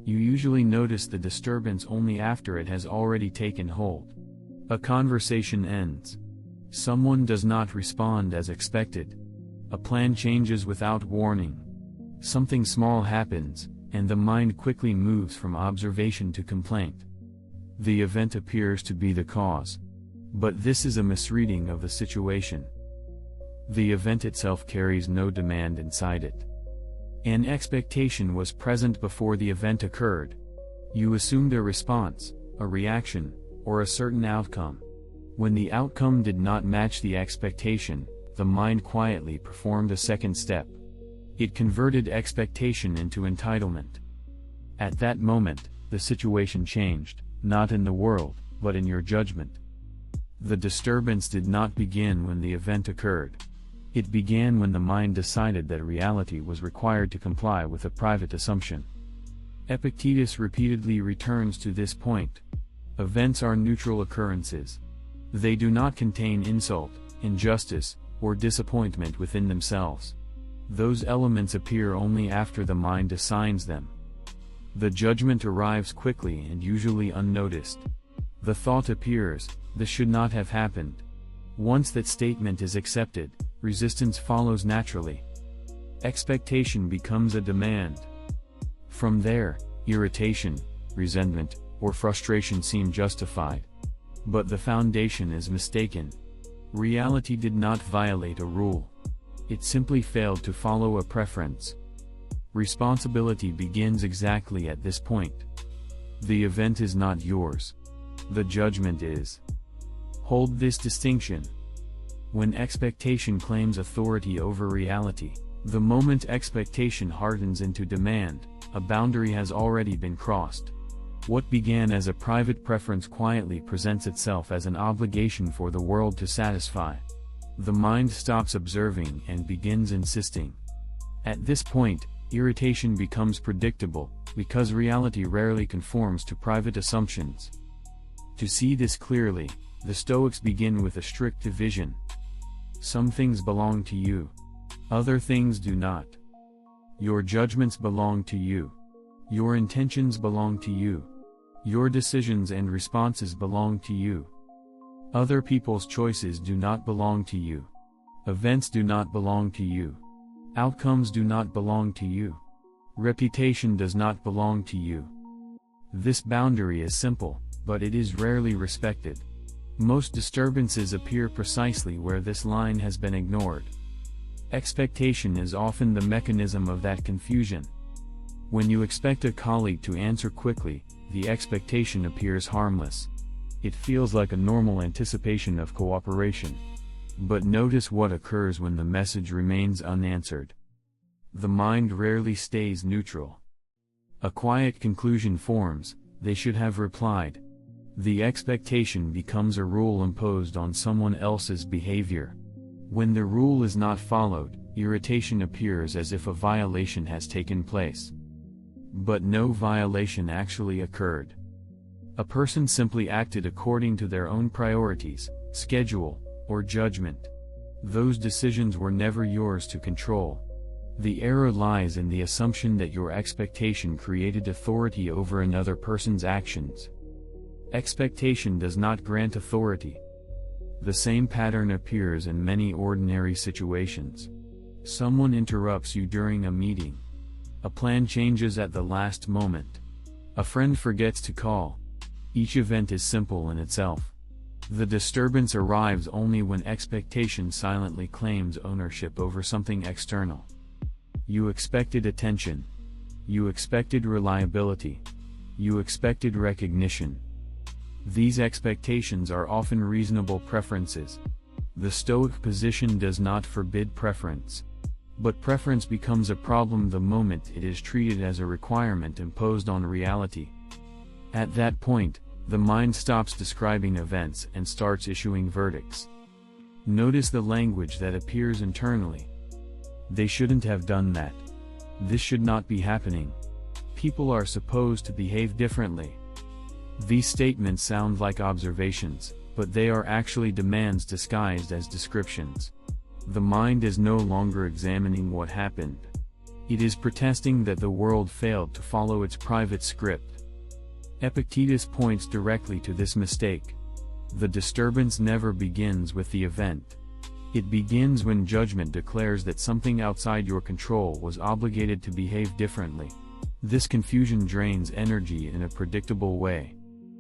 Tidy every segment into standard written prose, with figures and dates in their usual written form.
You usually notice the disturbance only after it has already taken hold. A conversation ends. Someone does not respond as expected. A plan changes without warning. Something small happens, and the mind quickly moves from observation to complaint. The event appears to be the cause. But this is a misreading of the situation. The event itself carries no demand inside it. An expectation was present before the event occurred. You assumed a response, a reaction, or a certain outcome. When the outcome did not match the expectation, the mind quietly performed a second step. It converted expectation into entitlement. At that moment, the situation changed, not in the world, but in your judgment. The disturbance did not begin when the event occurred. It began when the mind decided that reality was required to comply with a private assumption. Epictetus repeatedly returns to this point. Events are neutral occurrences. They do not contain insult, injustice, or disappointment within themselves. Those elements appear only after the mind assigns them. The judgment arrives quickly and usually unnoticed. The thought appears, "This should not have happened." Once that statement is accepted, resistance follows naturally. Expectation becomes a demand. From there, irritation, resentment, or frustration seem justified. But the foundation is mistaken. Reality did not violate a rule. It simply failed to follow a preference. Responsibility begins exactly at this point. The event is not yours. The judgment is. Hold this distinction. When expectation claims authority over reality, the moment expectation hardens into demand, a boundary has already been crossed. What began as a private preference quietly presents itself as an obligation for the world to satisfy. The mind stops observing and begins insisting. At this point, irritation becomes predictable, because reality rarely conforms to private assumptions. To see this clearly, the Stoics begin with a strict division. Some things belong to you. Other things do not. Your judgments belong to you. Your intentions belong to you. Your decisions and responses belong to you. Other people's choices do not belong to you. Events do not belong to you. Outcomes do not belong to you. Reputation does not belong to you. This boundary is simple, but it is rarely respected. Most disturbances appear precisely where this line has been ignored. Expectation is often the mechanism of that confusion. When you expect a colleague to answer quickly, the expectation appears harmless. It feels like a normal anticipation of cooperation. But notice what occurs when the message remains unanswered. The mind rarely stays neutral. A quiet conclusion forms, "They should have replied." The expectation becomes a rule imposed on someone else's behavior. When the rule is not followed, irritation appears as if a violation has taken place. But no violation actually occurred. A person simply acted according to their own priorities, schedule, or judgment. Those decisions were never yours to control. The error lies in the assumption that your expectation created authority over another person's actions. Expectation does not grant authority. The same pattern appears in many ordinary situations. Someone interrupts you during a meeting. A plan changes at the last moment. A friend forgets to call. Each event is simple in itself. The disturbance arrives only when expectation silently claims ownership over something external. You expected attention. You expected reliability. You expected recognition. These expectations are often reasonable preferences. The Stoic position does not forbid preference. But preference becomes a problem the moment it is treated as a requirement imposed on reality. At that point, the mind stops describing events and starts issuing verdicts. Notice the language that appears internally. They shouldn't have done that. This should not be happening. People are supposed to behave differently. These statements sound like observations, but they are actually demands disguised as descriptions. The mind is no longer examining what happened. It is protesting that the world failed to follow its private script. Epictetus points directly to this mistake. The disturbance never begins with the event. It begins when judgment declares that something outside your control was obligated to behave differently. This confusion drains energy in a predictable way.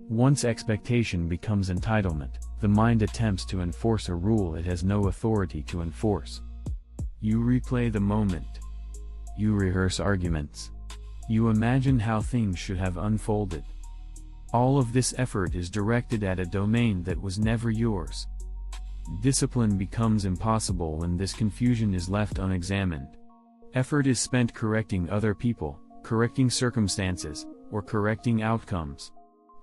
Once expectation becomes entitlement, the mind attempts to enforce a rule it has no authority to enforce. You replay the moment. You rehearse arguments. You imagine how things should have unfolded. All of this effort is directed at a domain that was never yours. Discipline becomes impossible when this confusion is left unexamined. Effort is spent correcting other people, correcting circumstances, or correcting outcomes.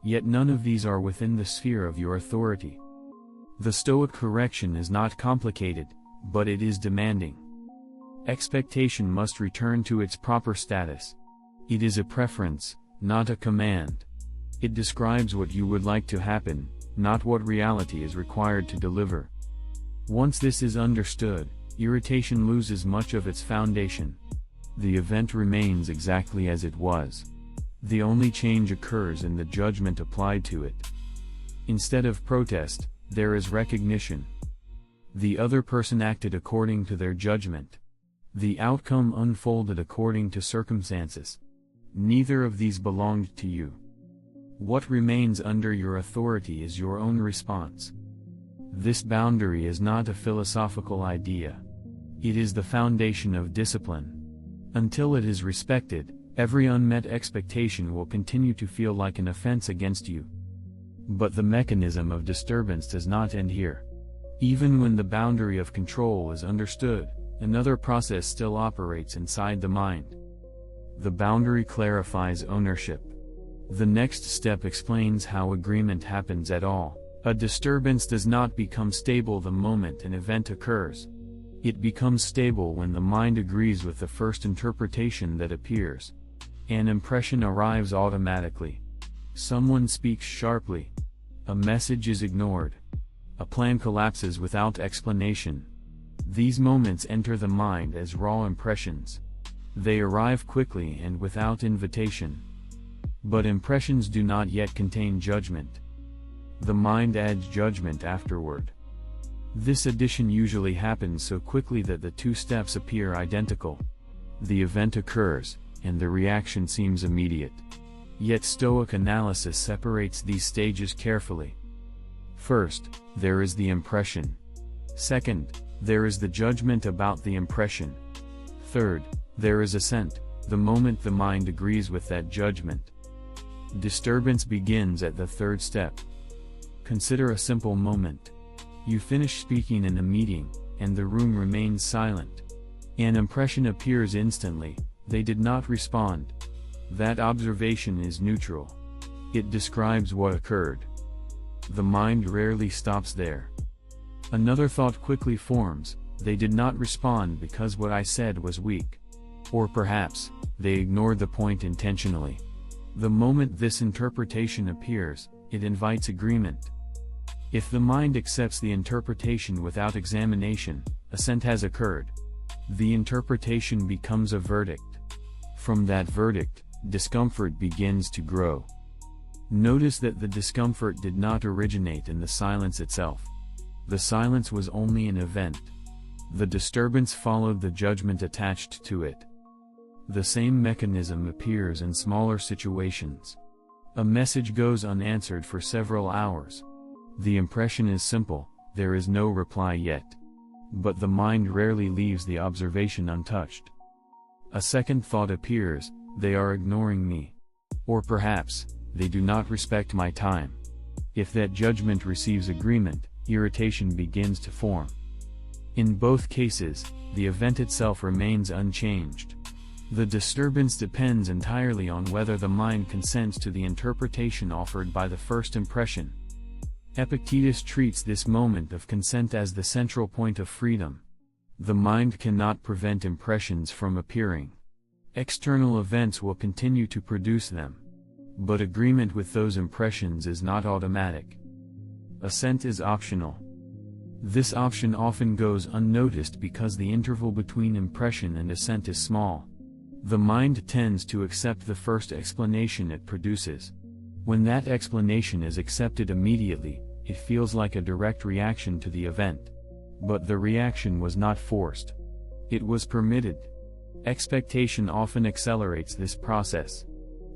Yet none of these are within the sphere of your authority. The Stoic correction is not complicated, but it is demanding. Expectation must return to its proper status. It is a preference, not a command. It describes what you would like to happen, not what reality is required to deliver. Once this is understood, irritation loses much of its foundation. The event remains exactly as it was. The only change occurs in the judgment applied to it. Instead of protest, there is recognition. The other person acted according to their judgment. The outcome unfolded according to circumstances. Neither of these belonged to you. What remains under your authority is your own response. This boundary is not a philosophical idea. It is the foundation of discipline. Until it is respected, every unmet expectation will continue to feel like an offense against you. But the mechanism of disturbance does not end here. Even when the boundary of control is understood, another process still operates inside the mind. The boundary clarifies ownership. The next step explains how agreement happens at all. A disturbance does not become stable the moment an event occurs. It becomes stable when the mind agrees with the first interpretation that appears. An impression arrives automatically. Someone speaks sharply. A message is ignored. A plan collapses without explanation. These moments enter the mind as raw impressions. They arrive quickly and without invitation. But impressions do not yet contain judgment. The mind adds judgment afterward. This addition usually happens so quickly that the two steps appear identical. The event occurs, and the reaction seems immediate. Yet Stoic analysis separates these stages carefully. First, there is the impression. Second, there is the judgment about the impression. Third, there is assent, the moment the mind agrees with that judgment. Disturbance begins at the third step. Consider a simple moment. You finish speaking in a meeting, and the room remains silent. An impression appears instantly. They did not respond. That observation is neutral. It describes what occurred. The mind rarely stops there. Another thought quickly forms. They did not respond because what I said was weak. Or perhaps, they ignored the point intentionally. The moment this interpretation appears, it invites agreement. If the mind accepts the interpretation without examination, assent has occurred. The interpretation becomes a verdict. From that verdict, discomfort begins to grow. Notice that the discomfort did not originate in the silence itself. The silence was only an event. The disturbance followed the judgment attached to it. The same mechanism appears in smaller situations. A message goes unanswered for several hours. The impression is simple, there is no reply yet. But the mind rarely leaves the observation untouched. A second thought appears, they are ignoring me. Or perhaps, they do not respect my time. If that judgment receives agreement, irritation begins to form. In both cases, the event itself remains unchanged. The disturbance depends entirely on whether the mind consents to the interpretation offered by the first impression. Epictetus treats this moment of consent as the central point of freedom. The mind cannot prevent impressions from appearing. External events will continue to produce them. But agreement with those impressions is not automatic. Assent is optional. This option often goes unnoticed because the interval between impression and assent is small. The mind tends to accept the first explanation it produces. When that explanation is accepted immediately, it feels like a direct reaction to the event. But the reaction was not forced. It was permitted. Expectation often accelerates this process.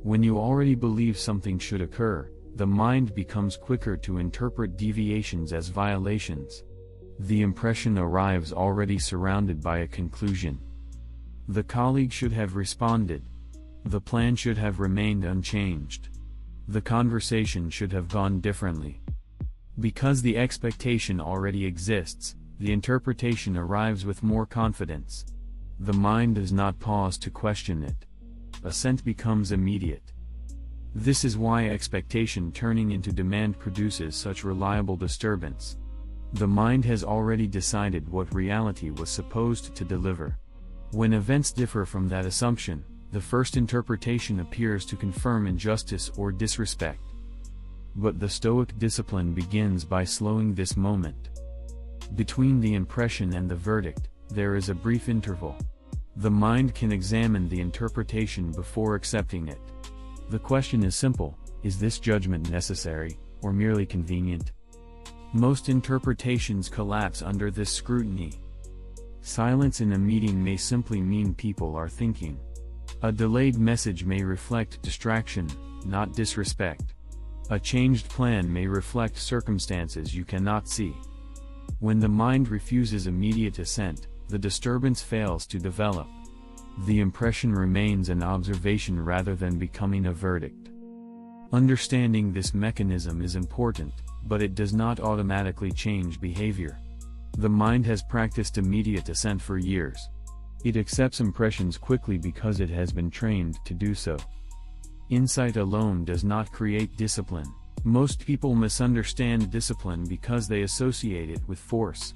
When you already believe something should occur, the mind becomes quicker to interpret deviations as violations. The impression arrives already surrounded by a conclusion. The colleague should have responded. The plan should have remained unchanged. The conversation should have gone differently. Because the expectation already exists, the interpretation arrives with more confidence. The mind does not pause to question it. Assent becomes immediate. This is why expectation turning into demand produces such reliable disturbance. The mind has already decided what reality was supposed to deliver. When events differ from that assumption, the first interpretation appears to confirm injustice or disrespect. But the Stoic discipline begins by slowing this moment. Between the impression and the verdict, there is a brief interval. The mind can examine the interpretation before accepting it. The question is simple: is this judgment necessary, or merely convenient? Most interpretations collapse under this scrutiny. Silence in a meeting may simply mean people are thinking. A delayed message may reflect distraction, not disrespect. A changed plan may reflect circumstances you cannot see. When the mind refuses immediate assent, the disturbance fails to develop. The impression remains an observation rather than becoming a verdict. Understanding this mechanism is important, but it does not automatically change behavior. The mind has practiced immediate assent for years. It accepts impressions quickly because it has been trained to do so. Insight alone does not create discipline. Most people misunderstand discipline because they associate it with force.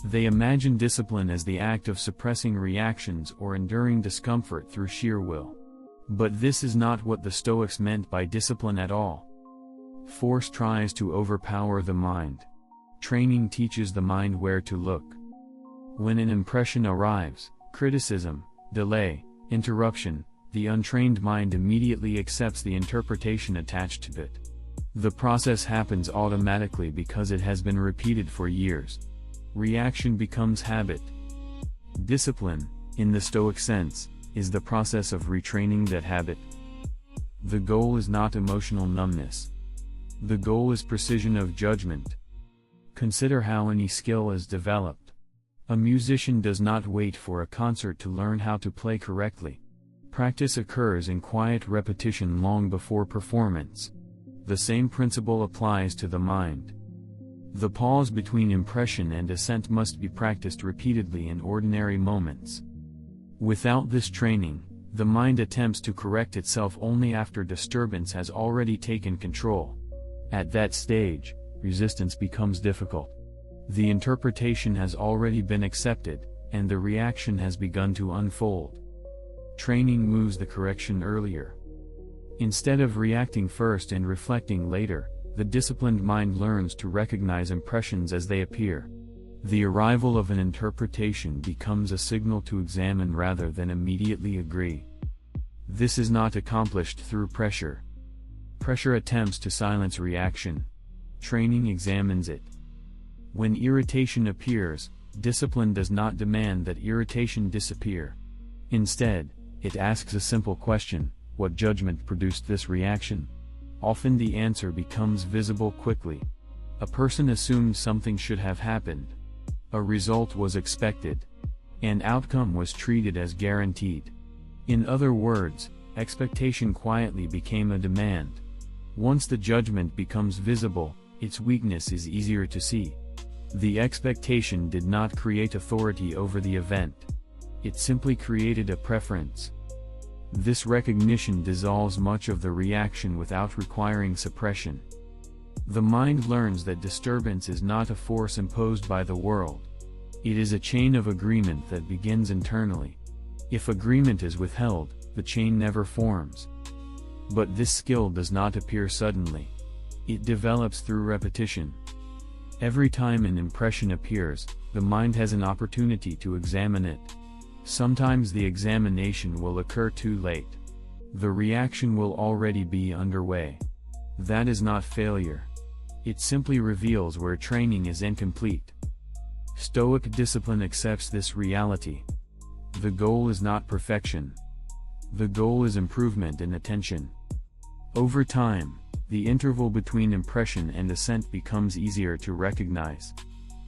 They imagine discipline as the act of suppressing reactions or enduring discomfort through sheer will. But this is not what the Stoics meant by discipline at all. Force tries to overpower the mind. Training teaches the mind where to look. When an impression arrives, criticism, delay, interruption, the untrained mind immediately accepts the interpretation attached to it. The process happens automatically because it has been repeated for years. Reaction becomes habit. Discipline, in the Stoic sense, is the process of retraining that habit. The goal is not emotional numbness. The goal is precision of judgment. Consider how any skill is developed. A musician does not wait for a concert to learn how to play correctly. Practice occurs in quiet repetition long before performance. The same principle applies to the mind. The pause between impression and assent must be practiced repeatedly in ordinary moments. Without this training, the mind attempts to correct itself only after disturbance has already taken control. At that stage, resistance becomes difficult. The interpretation has already been accepted, and the reaction has begun to unfold. Training moves the correction earlier. Instead of reacting first and reflecting later, the disciplined mind learns to recognize impressions as they appear. The arrival of an interpretation becomes a signal to examine rather than immediately agree. This is not accomplished through pressure. Pressure attempts to silence reaction. Training examines it. When irritation appears, discipline does not demand that irritation disappear. Instead, it asks a simple question: what judgment produced this reaction? Often the answer becomes visible quickly. A person assumed something should have happened. A result was expected. An outcome was treated as guaranteed. In other words, expectation quietly became a demand. Once the judgment becomes visible, its weakness is easier to see. The expectation did not create authority over the event. It simply created a preference. This recognition dissolves much of the reaction without requiring suppression. The mind learns that disturbance is not a force imposed by the world. It is a chain of agreement that begins internally. If agreement is withheld, the chain never forms. But this skill does not appear suddenly. It develops through repetition. Every time an impression appears, the mind has an opportunity to examine it. Sometimes the examination will occur too late. The reaction will already be underway. That is not failure. It simply reveals where training is incomplete. Stoic discipline accepts this reality. The goal is not perfection. The goal is improvement in attention. Over time, the interval between impression and assent becomes easier to recognize.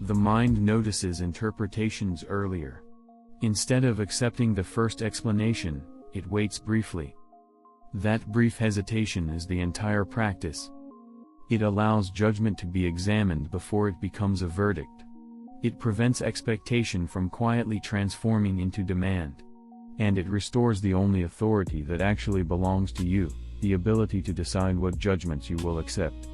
The mind notices interpretations earlier. Instead of accepting the first explanation, it waits briefly. That brief hesitation is the entire practice. It allows judgment to be examined before it becomes a verdict. It prevents expectation from quietly transforming into demand. And it restores the only authority that actually belongs to you, the ability to decide what judgments you will accept.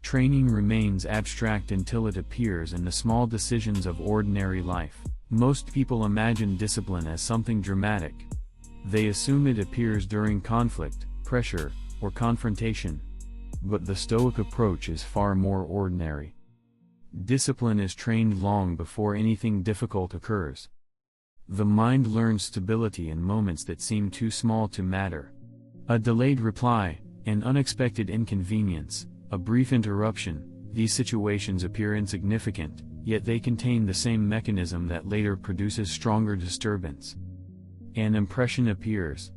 Training remains abstract until it appears in the small decisions of ordinary life. Most people imagine discipline as something dramatic. They assume it appears during conflict, pressure, or confrontation. But the Stoic approach is far more ordinary. Discipline is trained long before anything difficult occurs. The mind learns stability in moments that seem too small to matter. A delayed reply, an unexpected inconvenience, a brief interruption, these situations appear insignificant, yet they contain the same mechanism that later produces stronger disturbance. An impression appears.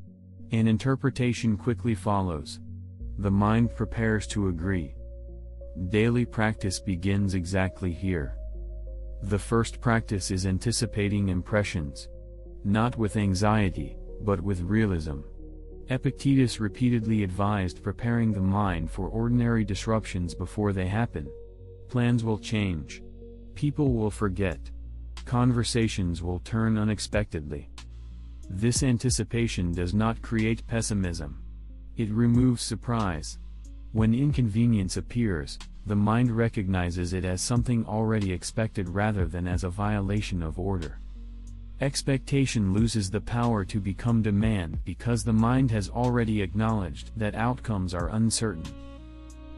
An interpretation quickly follows. The mind prepares to agree. Daily practice begins exactly here. The first practice is anticipating impressions. Not with anxiety, but with realism. Epictetus repeatedly advised preparing the mind for ordinary disruptions before they happen. Plans will change. People will forget. Conversations will turn unexpectedly. This anticipation does not create pessimism. It removes surprise. When inconvenience appears, the mind recognizes it as something already expected rather than as a violation of order. Expectation loses the power to become demand because the mind has already acknowledged that outcomes are uncertain.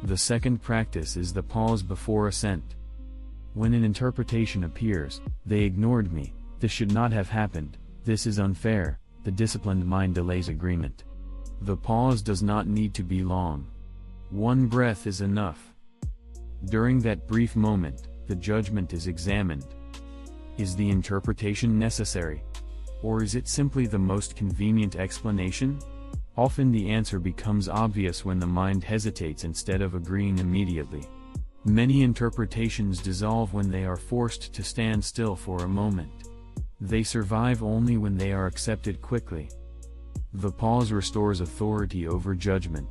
The second practice is the pause before assent. When an interpretation appears, "They ignored me, this should not have happened, this is unfair," the disciplined mind delays agreement. The pause does not need to be long. One breath is enough. During that brief moment, the judgment is examined. Is the interpretation necessary? Or is it simply the most convenient explanation? Often the answer becomes obvious when the mind hesitates instead of agreeing immediately. Many interpretations dissolve when they are forced to stand still for a moment. They survive only when they are accepted quickly. The pause restores authority over judgment.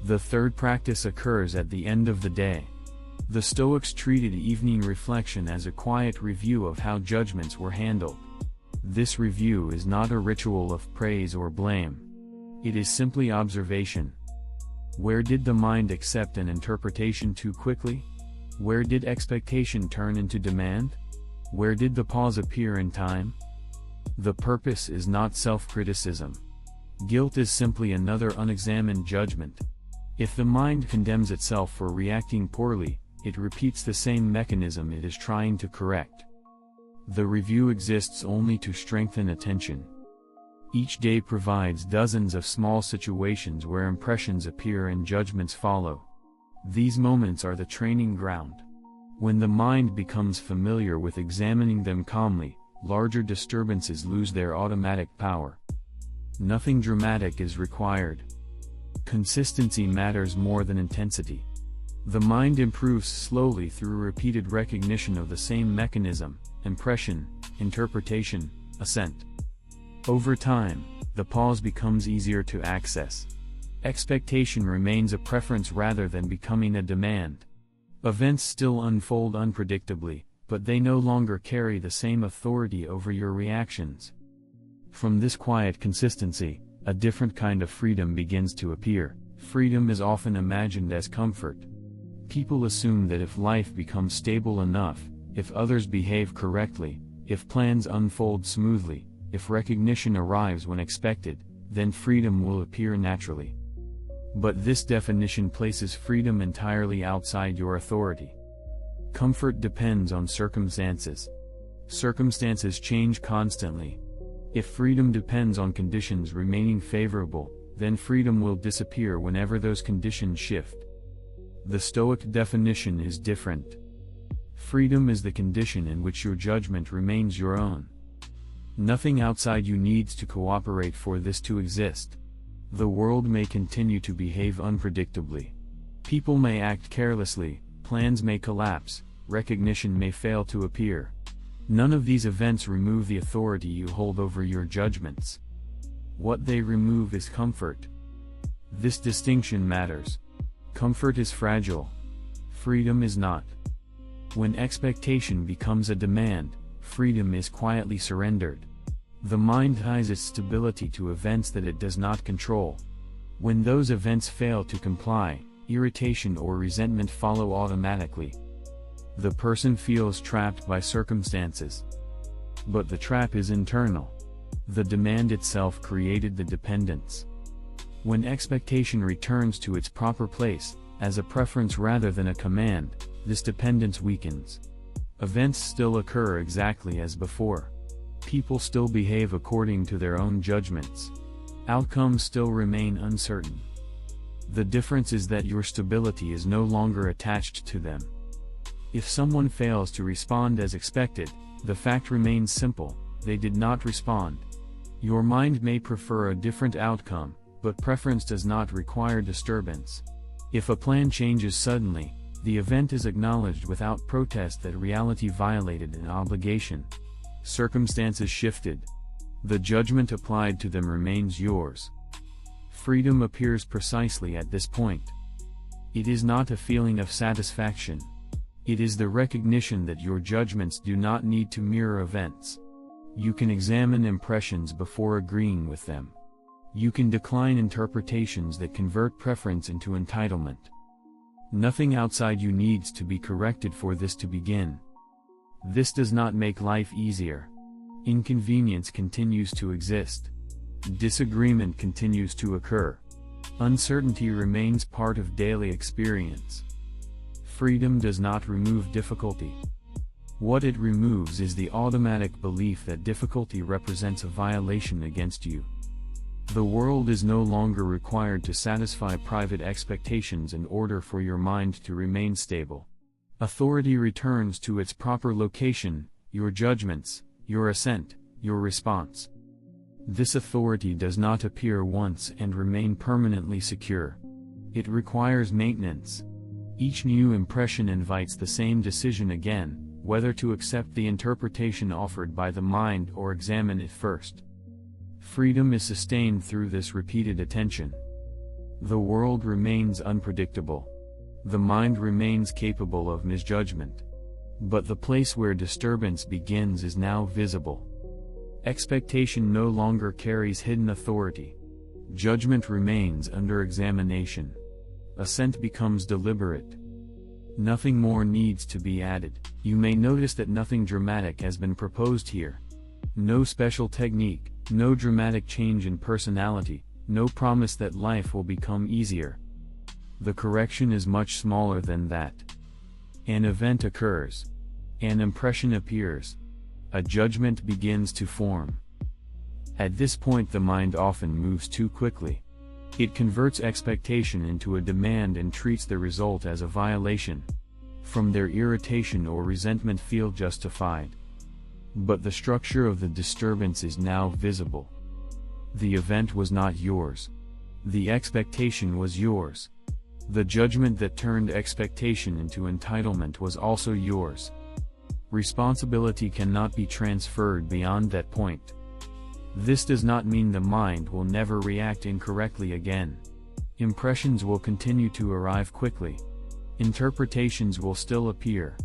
The third practice occurs at the end of the day. The Stoics treated evening reflection as a quiet review of how judgments were handled. This review is not a ritual of praise or blame. It is simply observation. Where did the mind accept an interpretation too quickly? Where did expectation turn into demand? Where did the pause appear in time? The purpose is not self-criticism. Guilt is simply another unexamined judgment. If the mind condemns itself for reacting poorly, it repeats the same mechanism it is trying to correct. The review exists only to strengthen attention. Each day provides dozens of small situations where impressions appear and judgments follow. These moments are the training ground. When the mind becomes familiar with examining them calmly, larger disturbances lose their automatic power. Nothing dramatic is required. Consistency matters more than intensity. The mind improves slowly through repeated recognition of the same mechanism: impression, interpretation, assent. Over time, the pause becomes easier to access. Expectation remains a preference rather than becoming a demand. Events still unfold unpredictably, but they no longer carry the same authority over your reactions. From this quiet consistency, a different kind of freedom begins to appear. Freedom is often imagined as comfort. People assume that if life becomes stable enough, if others behave correctly, if plans unfold smoothly, if recognition arrives when expected, then freedom will appear naturally. But this definition places freedom entirely outside your authority. Comfort depends on circumstances. Circumstances change constantly. If freedom depends on conditions remaining favorable, then freedom will disappear whenever those conditions shift. The Stoic definition is different. Freedom is the condition in which your judgment remains your own. Nothing outside you needs to cooperate for this to exist. The world may continue to behave unpredictably. People may act carelessly, plans may collapse, recognition may fail to appear. None of these events remove the authority you hold over your judgments. What they remove is comfort. This distinction matters. Comfort is fragile. Freedom is not. When expectation becomes a demand, freedom is quietly surrendered. The mind ties its stability to events that it does not control. When those events fail to comply, irritation or resentment follow automatically. The person feels trapped by circumstances. But the trap is internal. The demand itself created the dependence. When expectation returns to its proper place, as a preference rather than a command, this dependence weakens. Events still occur exactly as before. People still behave according to their own judgments. Outcomes still remain uncertain. The difference is that your stability is no longer attached to them. If someone fails to respond as expected, the fact remains simple: they did not respond. Your mind may prefer a different outcome, but preference does not require disturbance. If a plan changes suddenly, the event is acknowledged without protest that reality violated an obligation. Circumstances shifted. The judgment applied to them remains yours. Freedom appears precisely at this point. It is not a feeling of satisfaction. It is the recognition that your judgments do not need to mirror events. You can examine impressions before agreeing with them. You can decline interpretations that convert preference into entitlement. Nothing outside you needs to be corrected for this to begin. This does not make life easier. Inconvenience continues to exist. Disagreement continues to occur. Uncertainty remains part of daily experience. Freedom does not remove difficulty. What it removes is the automatic belief that difficulty represents a violation against you. The world is no longer required to satisfy private expectations in order for your mind to remain stable. Authority returns to its proper location: your judgments, your assent, your response. This authority does not appear once and remain permanently secure. It requires maintenance. Each new impression invites the same decision again, whether to accept the interpretation offered by the mind or examine it first. Freedom is sustained through this repeated attention. The world remains unpredictable. The mind remains capable of misjudgment. But the place where disturbance begins is now visible. Expectation no longer carries hidden authority. Judgment remains under examination. Assent becomes deliberate. Nothing more needs to be added. You may notice that nothing dramatic has been proposed here. No special technique, no dramatic change in personality, no promise that life will become easier. The correction is much smaller than that. An event occurs. An impression appears. A judgment begins to form. At this point, the mind often moves too quickly. It converts expectation into a demand and treats the result as a violation. From there, irritation or resentment feel justified. But the structure of the disturbance is now visible. The event was not yours. The expectation was yours. The judgment that turned expectation into entitlement was also yours. Responsibility cannot be transferred beyond that point. This does not mean the mind will never react incorrectly again. Impressions will continue to arrive quickly. Interpretations will still appear.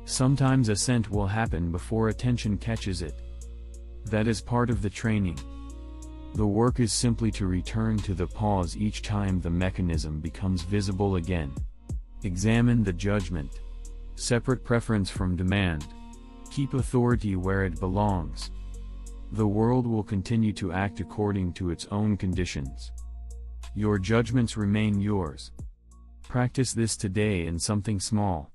Sometimes assent will happen before attention catches it. That is part of the training. The work is simply to return to the pause each time the mechanism becomes visible again. Examine the judgment. Separate preference from demand. Keep authority where it belongs. The world will continue to act according to its own conditions. Your judgments remain yours. Practice this today in something small.